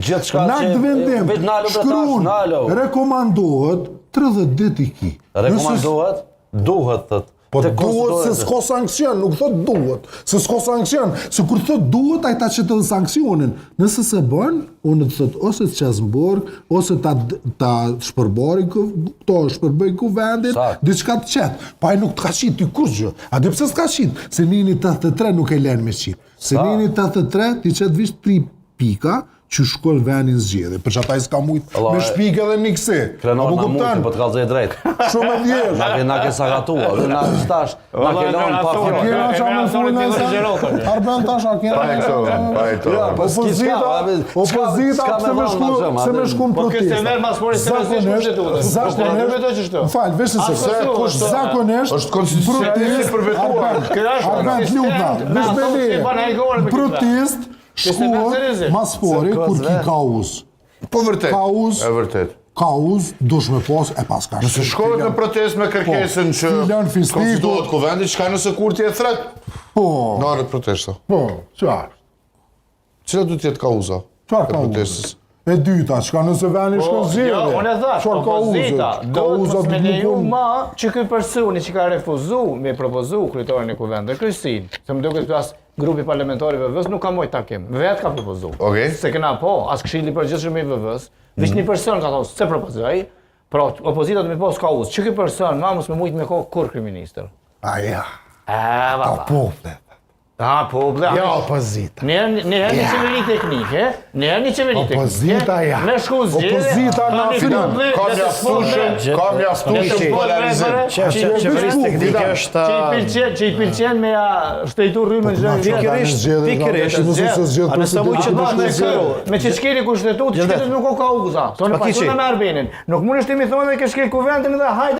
Gjithçka Në aktë vendim shkruan rekomandohet 30 ditë i ki. Rekomandohet, duhet thot. Po duhet se s'ka sankcion, nuk thot duhet. Se s'ka sankcion, se kur thot duhet ai ta çeton sankcionin. Nëse se bën, unë të thot ose të çes në burg, ose ta shpërbari shpërbëj kuvendit, diçka të qet. Pa ai nuk të ka qit ty kurrë. A di pse s'ka qit? Se nini 83 nuk e lën me qit. Se nini 83 ti çet vish 3 pika që shkol venin zgjedhje, për që ata i s'ka mujt me shpik edhe një kësi. Krenor na mujtë, po të kalzej drejt. Shumë e vjesh. Na ke sagatua, na stash, na ke lonë pa fjallë. Kena që më thunë nëse, Arben tash, a kena... Pa e to. Opozita, se me shku në Po kështë e merë mas mori se me zishë më gjithu. Zakonisht, falë, veshë se zakonisht, protest, shkuat mas fori kur ki kauz. Po vërtet. Kauz. E vërtet. Kauz dush me pas e pas ka. Nëse shkohet në protest me kërkesën që konstituohet kuvendi, çka nëse kur ti e thret? Po. Në orët protesta. Po, qartë. Cila du t'jetë kauza? Qartë kauzës. E dyta, çka nëse veni shkon zgjedhje. Jo, unë e thash, opozita, do të me leju ma që ky personi që ka refuzu me propozu kryetorin e kuvendit, Kristin, se më duket pas grupi parlamentari i VV-s nuk ka mojt takim, vetë ka propozu. Se kena po, as këshilli përgjithshëm i VV-s, veç një person ka thonë se propozoi, pra opozita do me pas kauzë, që ky person ma mos me mujt me kur kryeministër. Aja. Ta pople. Po, ja opozita. Njerë një qeveri teknike, njerë një qeveri teknike. Opozita ja. Me shku zgjede. Opozita na finan. Ka mjaftushëm polarizim. Qeverisë teknike është... Që i pilqen me shtejtu rrymën zhërë. Pikërisht. A nëse mu që me që shkeli ku shtetut, shkelit nuk o ka uza. Tonë pa që në me arbenin. Nuk mund është ti mi thonë dhe ke shkel kuvendin dhe hajde.